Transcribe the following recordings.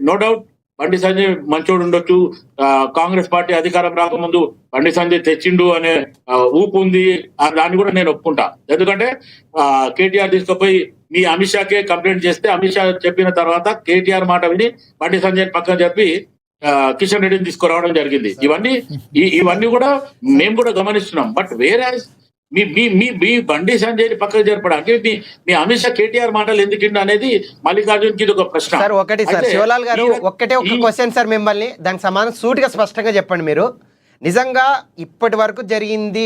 No doubt Bandi Sanjay మంచోడు ఉండొచ్చు, Congress party అధికారం రాకముందు బండి సంజయ్ తెచ్చిండు అనే ఊపు ఉంది, దాన్ని కూడా నేను ఒప్పుకుంటా. ఎందుకంటే కేటీఆర్ తీసుకుపోయి మీ అమిత్ షాకే కంప్లైంట్ చేస్తే అమిత్ షా చెప్పిన తర్వాత కేటీఆర్ మాట విని బండి సంజయ్ పక్కన చెప్పి కిషన్ రెడ్డిని తీసుకురావడం జరిగింది. ఇవన్నీ కూడా మేము కూడా గమనిస్తున్నాం. బట్ వేరే మీ బండి సంజయ్ పక్కకు జరపడానికి మీ అమిత్ షా కేటీఆర్ మాటలు ఎందుకు అనేది మల్లికార్జున్ కి ఒక ప్రశ్న. సార్ ఒకటి సార్, శివలాల్ గారు ఒక్కటే ఒక క్వశ్చన్ సార్, మిమ్మల్ని దానికి సమాధానం సూటిగా స్పష్టంగా చెప్పండి. మీరు నిజంగా ఇప్పటి వరకు జరిగింది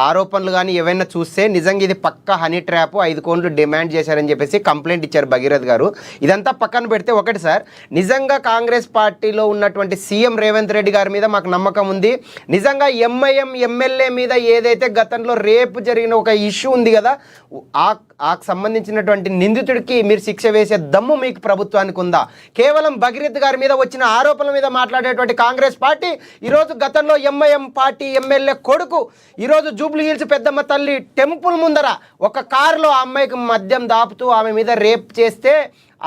ఆరోపణలు కానీ ఏవైనా చూస్తే నిజంగా ఇది పక్కా హనీ ట్రాప్, 5 కోట్లు డిమాండ్ చేశారని చెప్పేసి కంప్లైంట్ ఇచ్చారు భగీరథ్ గారు. ఇదంతా పక్కన పెడితే ఒకటి సార్, నిజంగా కాంగ్రెస్ పార్టీలో ఉన్నటువంటి సీఎం రేవంత్ రెడ్డి గారి మీద మాకు నమ్మకం ఉంది. నిజంగా ఎంఐఎం ఎమ్మెల్యే మీద ఏదైతే గతంలో రేపు జరిగిన ఒక ఇష్యూ ఉంది కదా, ఆ సంబంధించినటువంటి నిందితుడికి మీరు శిక్ష వేసే దమ్ము మీకు ప్రభుత్వానికి ఉందా? కేవలం భగీరథ్ గారి మీద వచ్చిన ఆరోపణల మీద మాట్లాడేటువంటి కాంగ్రెస్ పార్టీ ఈరోజు గతంలో ఎంఐఎం పార్టీ ఎమ్మెల్యే కొడుకు ఈరోజు జూబ్లీ హిల్స్ పెద్దమ్మ తల్లి టెంపుల్ ముందర ఒక కారులో ఆ అమ్మాయికి మద్యం దాపుతూ ఆమె మీద రేప్ చేస్తే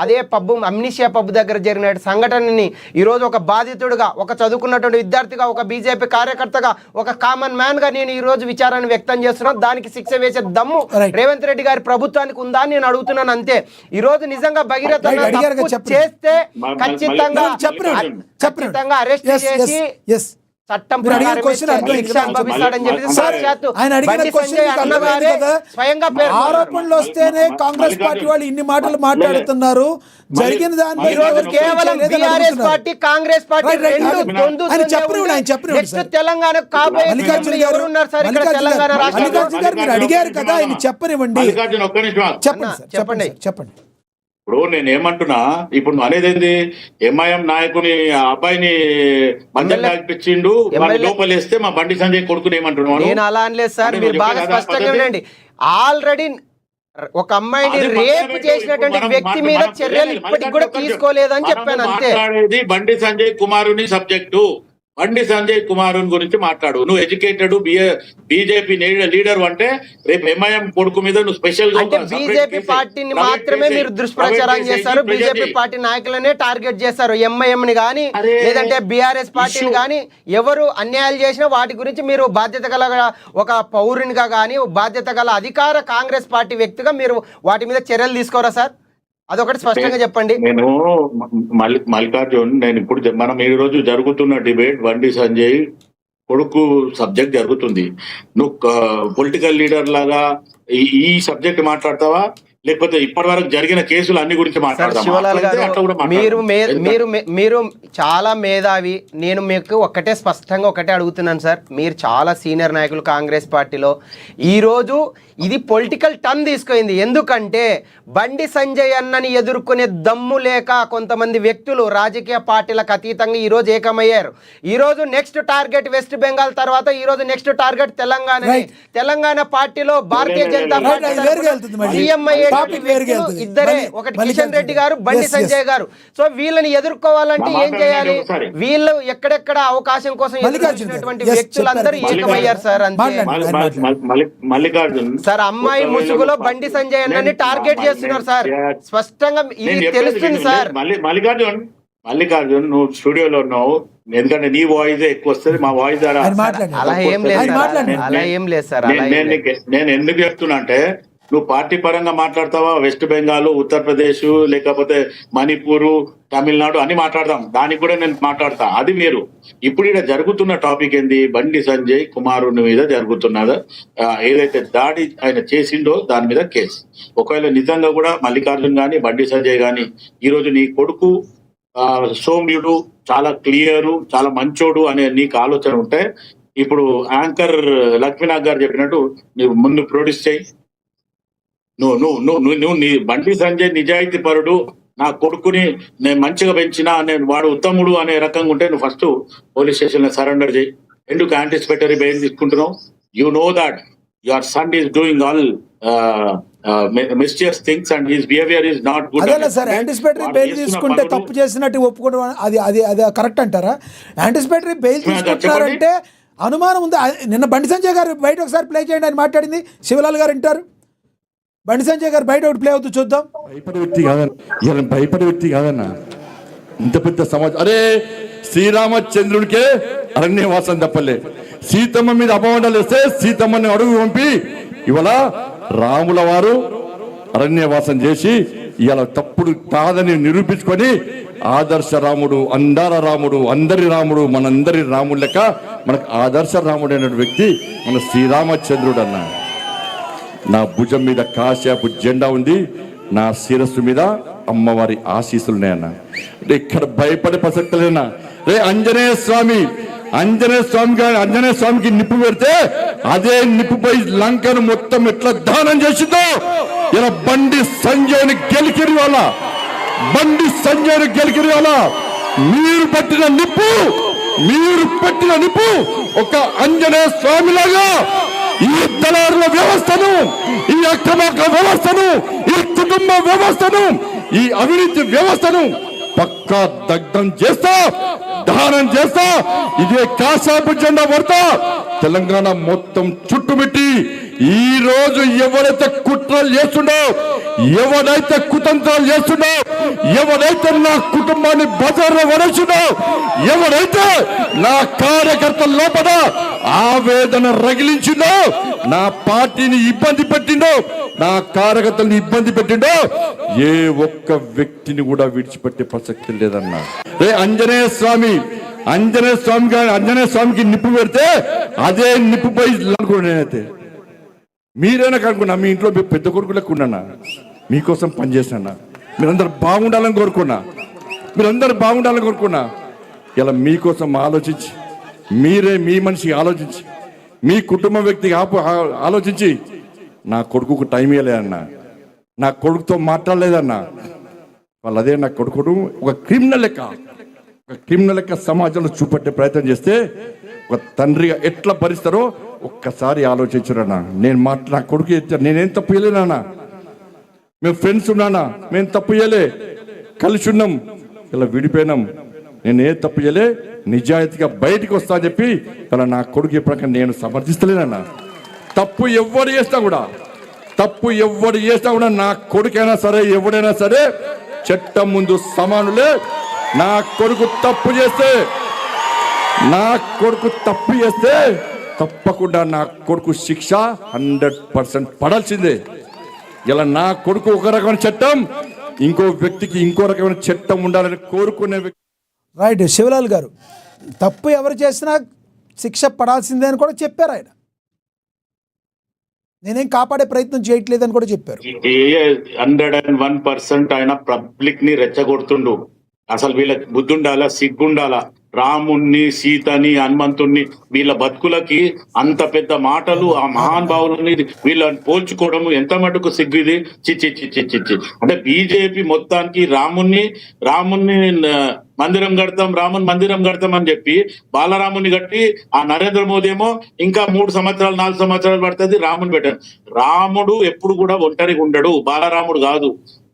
అదే పబ్బు అమ్నిషియా పబ్బు దగ్గర జరిగిన సంఘటనని ఈరోజు ఒక బాధితుడిగా, ఒక చదువుకున్నటువంటి విద్యార్థిగా, ఒక బీజేపీ కార్యకర్తగా, ఒక కామన్ మ్యాన్గా నేను ఈరోజు విచారాన్ని వ్యక్తం చేస్తున్నాను. దానికి శిక్ష వేసే దమ్ము రేవంత్ రెడ్డి గారి ప్రభుత్వానికి ఉందా అని నేను అడుగుతున్నాను అంతే. ఈరోజు నిజంగా భగీరథ చేస్తే ఖచ్చితంగా అరెస్ట్ చేసి చట్టం ఆరోపణలు వస్తేనే కాంగ్రెస్ పార్టీ వాళ్ళు ఇన్ని మాటలు మాట్లాడుతున్నారు. జరిగిన దాని కేవలం BRS party Congress party Telangana మీరు అడిగారు కదా, ఆయన చెప్పనివ్వండి. చెప్పండి చెప్పండి. ఇప్పుడు నేను ఏమంటున్నా, ఇప్పుడు నువ్వు అనేది ఏంది, ఎంఐఎం నాయకుని అబ్బాయిని మద్యం తాగిపించిండు, లోపలేస్తే మా బండి సంజయ్ కొడుకుని ఏమంటున్నావు? నేను అలా అనలేదు సార్, మీరు బాగా స్పష్టంగా ఉండండి. ఆల్రెడీ ఒక అమ్మాయిని రేప్ చేసినటువంటి వ్యక్తి మీద చర్యలు ఇప్పటికి కూడా తీసుకోలేదని చెప్పాను అంతే. బండి సంజయ్ కుమారుని సబ్జెక్టు, బండి సంజయ్ కుమార్ గురించి మాట్లాడు. నువ్వు ఎడ్యుకేటెడ్ బీజేపీ లీడర్ అంటే రేపు ఎంఐఎం కొడుకు మీద నువ్వు స్పెషల్ అంటే బీజేపీ పార్టీని మాత్రమే మీరు దుష్ప్రచారం చేస్తారు, బీజేపీ పార్టీ నాయకులనే టార్గెట్ చేస్తారు. ఎంఐఎం ని కానీ లేదంటే బీఆర్ఎస్ పార్టీని కానీ ఎవరు అన్యాయాలు చేసినా వాటి గురించి మీరు బాధ్యత గల ఒక పౌరునిగా కానీ బాధ్యత గల అధికార కాంగ్రెస్ పార్టీ వ్యక్తిగా మీరు వాటి మీద చర్యలు తీసుకోరా సార్? అదొకటి స్పష్టంగా చెప్పండి. నేను మల్లికార్జున్, నేను ఇప్పుడు మనం ఈ రోజు జరుగుతున్న డిబేట్ బండి సంజయ్ కొడుకు సబ్జెక్ట్ జరుగుతుంది. నువ్వు పొలిటికల్ లీడర్ లాగా ఈ సబ్జెక్ట్ మాట్లాడతావా, లేకపోతే ఇప్పటి వరకు జరిగిన కేసులు అన్ని గురించి మాట్లాడతావా? మీరు చాలా మేధావి. నేను మీకు స్పష్టంగా ఒకటే అడుగుతున్నాను సార్, మీరు చాలా సీనియర్ నాయకులు కాంగ్రెస్ పార్టీలో. ఈరోజు ఇది పొలిటికల్ టర్న్ తీసుకుంది. ఎందుకంటే బండి సంజయ్ అన్నని ఎదుర్కొనే దమ్ము లేక కొంతమంది వ్యక్తులు రాజకీయ పార్టీలకు అతీతంగా ఈరోజు ఏకమయ్యారు. ఈరోజు నెక్స్ట్ టార్గెట్ వెస్ట్ బెంగాల్ తర్వాత ఈరోజు నెక్స్ట్ టార్గెట్ తెలంగాణ పార్టీలో భారతీయ జనతా పార్టీ ఇద్దరే, ఒకటి కిషన్ రెడ్డి గారు, బండి సంజయ్ గారు. సో వీళ్ళని ఎదుర్కోవాలంటే ఏం చేయాలి? వీళ్ళు ఎక్కడెక్కడ అవకాశం కోసం ఎదుర్కొన్నటువంటి వ్యక్తులందరూ ఏకమయ్యారు సార్. అంతే సార్, అమ్మాయి ముసుగులో బండి సంజయ్ అన్నని టార్గెట్ చేస్తున్నారు సార్, స్పష్టంగా ఇది తెలుస్తుంది సార్. మల్లికార్జున్, నువ్వు స్టూడియోలో ఉన్నావు, ఎందుకంటే నీ వాయిస్ ఎక్కువ వస్తుంది, మా వాయిస్ అలా ఏం లేదు సార్. నేను ఎందుకు చెప్తున్నా అంటే, నువ్వు పార్టీ పరంగా మాట్లాడతావా, వెస్ట్ బెంగాల్, ఉత్తరప్రదేశ్, లేకపోతే మణిపూర్, తమిళనాడు అని మాట్లాడదాం, దానికి కూడా నేను మాట్లాడతా. అది మీరు ఇప్పుడు ఇక్కడ జరుగుతున్న టాపిక్ ఏంది, బండి సంజయ్ కుమారుని మీద జరుగుతున్నదా ఏదైతే దాడి ఆయన చేసిండో దాని మీద కేసు. ఒకవేళ నిజంగా కూడా మల్లికార్జున్ గాని బండి సంజయ్ గాని ఈరోజు నీ కొడుకు సౌమ్యుడు, చాలా క్లియరు, చాలా మంచోడు అనే నీకు ఆలోచన ఉంటే, ఇప్పుడు యాంకర్ లక్ష్మీనాథ్ గారు చెప్పినట్టు నువ్వు ముందు ప్రొడ్యూస్ చేయి. నువ్వు నీ బండి సంజయ్ నిజాయితీ పరుడు, నా కొడుకుని నేను మంచిగా పెంచినా, నేను వాడు ఉత్తముడు అనే రకంగా ఉంటే నువ్వు ఫస్ట్ పోలీస్ స్టేషన్ లో సరెండర్ చేయి. ఎందుకు యాంటిసిపేటరీ బెయిల్ తీసుకుంటున్నావు? You know that your son is doing all mischievous things and his behaviour is not good. అదే సార్, యాంటిసిపేటరీ బెయిల్ తీసుకుంటే తప్పు చేసినట్టు ఒప్పుకోవడం అది కరెక్ట్ అంటారా? యాంటిసిపేటరీ బెయిల్ తీసుకుంటారంటే అనుమానం ఉంది. నిన్న బండి సంజయ్ గారు బయట ఒకసారి ప్లే చేయండి, ఆయన మాట్లాడింది శివలాల్ గారు వింటారు. బండి సంజయ్ గారు బయట ఒకటి ప్లే అవుతూ చూద్దాం. భయపడే వ్యక్తి కాదన్నా, ఇంత పెద్ద సమాజం. అరే శ్రీరామచంద్రుడికే అరణ్యవాసం తప్పలే. సీతమ్మ మీద అపవాదాలు వేస్తే సీతమ్మని అడుగు పంపి ఇవాళ రాముల వారు అరణ్యవాసం చేసి ఇవాళ తప్పుడు కాదని నిరూపించుకొని ఆదర్శ రాముడు, అందాల రాముడు, అందరి రాముడు, మనందరి రాముడు లెక్క మనకు ఆదర్శ రాముడు అనే వ్యక్తి మన శ్రీరామచంద్రుడు అన్న. నా భుజం మీద కాశ్యాపు జెండా ఉంది, నా శిరస్సు మీద అమ్మవారి ఆశీస్సులున్నాయన్న. ఇక్కడ భయపడే ప్రసక్తులేనా? రే ఆంజనేయ స్వామికి నిప్పు పెడితే అదే నిప్పుపై లంకను మొత్తం ఎట్లా దానం చేసిందో ఇలా బండి సంజయ్ని గెలికిరి వాళ్ళ మీరు పెట్టిన నిప్పు ఒక ఆంజనేయ స్వామిలాగా ఈ దళారుల వ్యవస్థను, ఈ అక్రమార్క వ్యవస్థను, ఈ కుటుంబ వ్యవస్థను, ఈ అవినీతి వ్యవస్థను పక్కా దగ్ధం చేస్తా, దహనం చేస్తా. ఇదే కాషాపు జెండా పడతా తెలంగాణ మొత్తం చుట్టుముట్టి ఈ రోజు ఎవరైతే కుట్రలు చేస్తుండో, ఎవరైతే కుతంత్రాలు చేస్తుండో, ఎవరైతే నా కుటుంబాన్ని బజార్లో వడేసిండో, ఎవరైతే నా కార్యకర్తల లోపల ఆవేదన రగిలించిందో, నా పార్టీని ఇబ్బంది పెట్టిండో, నా కార్యకర్తలను ఇబ్బంది పెట్టిండో, ఏ ఒక్క వ్యక్తిని కూడా విడిచిపెట్టే ప్రసక్తి లేదన్నా. రే ఆంజనేయ స్వామికి నిప్పు పెడితే అదే నిప్పుపై నేనైతే మీరైనా కనుక్కున్నా. మీ ఇంట్లో పెద్ద కొడుకులకు ఉన్నానా, మీకోసం పనిచేసినా, మీరందరూ బాగుండాలని కోరుకున్నా, ఇలా మీకోసం ఆలోచించి, మీరే మీ మనిషి ఆలోచించి, మీ కుటుంబ వ్యక్తికి ఆలోచించి నా కొడుకుకు టైం ఇవ్వలేదన్నా, నా కొడుకుతో మాట్లాడలేదన్నా. వాళ్ళు అదే నా కొడుకును ఒక క్రిమినల్ లెక్క సమాజంలో చూపెట్టే ప్రయత్నం చేస్తే ఒక తండ్రిగా ఎట్లా భరిస్తారో ఒక్కసారి ఆలోచించురన్నా. నా కొడుకు నేనేం తప్పు చేయలేనా? మేము ఫ్రెండ్స్ ఉన్నానా? మేము తప్పు చేయలే, కలిసి ఉన్నాం, ఇలా విడిపోయినాం. నేనే తప్పు చేయలే, నిజాయితీగా బయటికి వస్తా అని చెప్పి ఇలా నా కొడుకు ఎప్పటికీ నేను సమర్థిస్తలేనన్నా. తప్పు ఎవరు చేస్తా కూడా నా కొడుకైనా సరే, ఎవడైనా సరే చట్టం ముందు సమానులే. నా కొడుకు తప్పు చేస్తే తప్పకుండా నా కొడుకు శిక్ష 100% పడాల్సిందే. ఇలా నా కొడుకు ఒక రకమైన చట్టం, ఇంకో వ్యక్తికి ఇంకో రకమైన చట్టం ఉండాలని కోరుకునే వ్యక్తి. రైట్. శివలాల్ గారు, తప్పు ఎవరు చేసినా శిక్ష పడాల్సిందే అని కూడా చెప్పారు ఆయన. నేనేం కాపాడే ప్రయత్నం చేయట్లేదని కూడా చెప్పారు. 101% ఆయన పబ్లిక్ ని రెచ్చగొడుతుండు. అసలు వీళ్ళకి బుద్ధుండాలా, సిగ్గుండాలా? రాముణ్ణి, సీతని, హనుమంతుణ్ణి, వీళ్ళ బతుకులకి అంత పెద్ద మాటలు, ఆ మహానుభావులని వీళ్ళని పోల్చుకోవడం ఎంత మటుకు సిగ్గు ఇది. చిచ్చి. అంటే బీజేపీ మొత్తానికి రాముణ్ణి మందిరం కడతాం అని చెప్పి బాలరాముని కట్టి, ఆ నరేంద్ర మోదీ ఏమో ఇంకా 3 సంవత్సరాలు 4 సంవత్సరాలు పడుతుంది రాముని పెట్టారు. రాముడు ఎప్పుడు కూడా ఒంటరిగా ఉండడు, బాలరాముడు కాదు.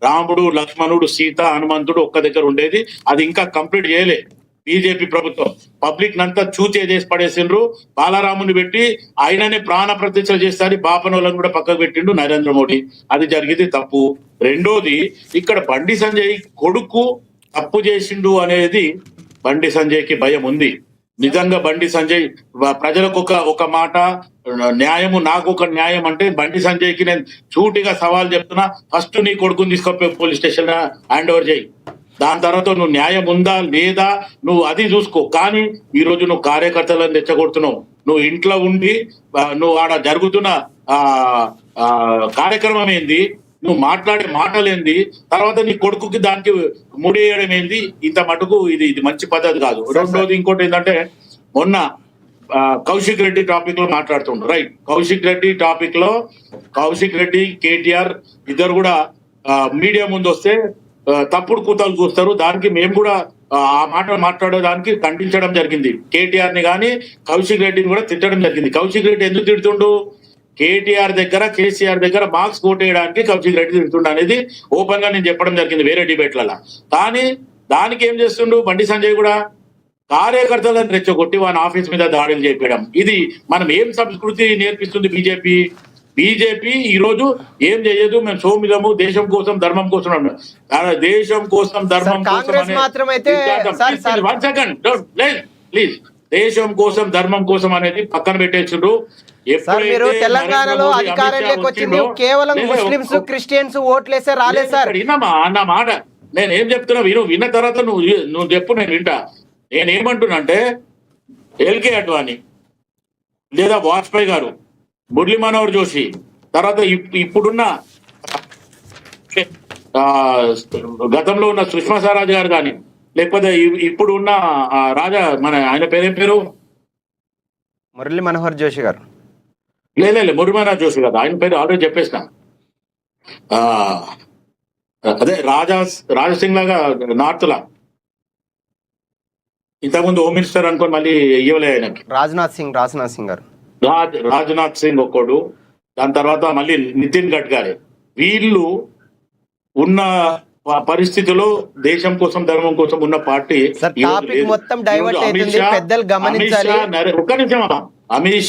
రాముడు, లక్ష్మణుడు, సీత, హనుమంతుడు ఒక్క దగ్గర ఉండేది. అది ఇంకా కంప్లీట్ చేయలే బీజేపీ ప్రభుత్వం. పబ్లిక్ నంతా చూచే చేసి పడేసిండ్రు. బాలరాముని పెట్టి ఆయననే ప్రాణ ప్రతిష్ఠ చేస్తారు. బాపనోళ్ళని కూడా పక్కకు పెట్టిండు నరేంద్ర మోడీ. అది జరిగింది తప్పు. రెండోది, ఇక్కడ బండి సంజయ్ కొడుకు తప్పు చేసిండు అనేది బండి సంజయ్కి భయం ఉంది. నిజంగా బండి సంజయ్ ప్రజలకు ఒక మాట, న్యాయము నాకు ఒక న్యాయం అంటే బండి సంజయ్కి నేను సూటిగా సవాల్ చెప్తున్నా. ఫస్ట్ నీ కొడుకుని తీసుకొని పోలీస్ స్టేషన్ హ్యాండ్ ఓవర్ చేయి. దాని తర్వాత నువ్వు న్యాయం ఉందా లేదా నువ్వు అది చూసుకో. కానీ ఈ రోజు నువ్వు కార్యకర్తలను తెచ్చగొడుతున్నావు. నువ్వు ఇంట్లో ఉండి నువ్వు ఆడ జరుగుతున్న కార్యక్రమం ఏంది, నువ్వు మాట్లాడే మాటలేంది, తర్వాత నీ కొడుకుకి దానికి ముడియడం ఏంది? ఇంత మటుకు ఇది మంచి పద్ధతి కాదు. రెండోది, ఇంకోటి ఏంటంటే, మొన్న కౌశిక్ రెడ్డి టాపిక్ లో మాట్లాడుతుండ్రు. రైట్, కౌశిక్ రెడ్డి కేటీఆర్ ఇద్దరు కూడా మీడియా ముందు వస్తే తప్పుడు కూతలు చూస్తారు. దానికి మేము కూడా ఆ మాట మాట్లాడడానికి ఖండించడం జరిగింది. కేటీఆర్ ని కానీ కౌశిక్ రెడ్డిని కూడా తిట్టడం జరిగింది. కౌశిక్ రెడ్డి ఎందుకు తిడుతుండు? కేటీఆర్ దగ్గర, కేసీఆర్ దగ్గర మార్క్స్ కోటేయడానికి కౌశిక్ రెడ్డి తిడుతుండు అనేది ఓపెన్ గా నేను చెప్పడం జరిగింది వేరే డిబేట్లలో. కానీ దానికి ఏం చేస్తుండు బండి సంజయ్ కూడా? కార్యకర్తలను రెచ్చగొట్టి వాని ఆఫీస్ మీద దాడులు చేపించడం. ఇది మనం ఏం సంస్కృతి నేర్పిస్తుంది బీజేపీ? బీజేపీ ఈ రోజు ఏం చేయదు, మేము సోమిదము దేశం కోసం ధర్మం కోసం అన్నాం. దేశం కోసం ధర్మం కోసం కాంగ్రెస్ మాత్రమైతే సార్ వన్ సెకండ్ ప్లీజ్, దేశం కోసం ధర్మం కోసం అనేది పక్కన పెట్టేసిండ్రు. సార్ మీరు తెలంగాణలో అధికారంలోకి వచ్చింది కేవలం ముస్లింస్ క్రిస్టియన్స్ ఓట్లేసే రాలేదు సార్. వినమా అన్న మాట, నేను ఏం చెప్తున్నా విన్న తర్వాత నువ్వు చెప్పు, నేను వింటా. నేనేమంటున్నా అంటే ఎల్కే అడ్వాణి లేదా వాజ్పేయి గారు, మురళీ మనోహర్ జోషి, తర్వాత ఇప్పుడున్న గతంలో ఉన్న సుష్మా స్వరాజ్ గారు కానీ, లేకపోతే ఇప్పుడు ఉన్న రాజా మన ఆయన పేరేం పేరు, మురళీ మనోహర్ జోషి గారు, లేదు మురళీ మనోహర్ జోషి గారు, ఆయన పేరు ఆల్రెడీ చెప్పేసిన, అదే రాజసింగ్ లాగా నార్త్ లా ఇంతకుముందు హోమ్ మినిస్టర్ అనుకోని మళ్ళీ ఇవ్వలే ఆయనకి, రాజ్నాథ్ సింగ్ గారు, రాజ్నాథ్ సింగ్ ఒక్కడు, దాని తర్వాత మళ్ళీ నితిన్ గడ్కరీ. వీళ్ళు ఉన్న పరిస్థితిలో దేశం కోసం ధర్మం కోసం ఉన్న పార్టీ మొత్తం డైవర్ట్ అవుతుంది, పెద్దలు గమనించాలి. ఒక్క నిమిషం, అమిత్ షా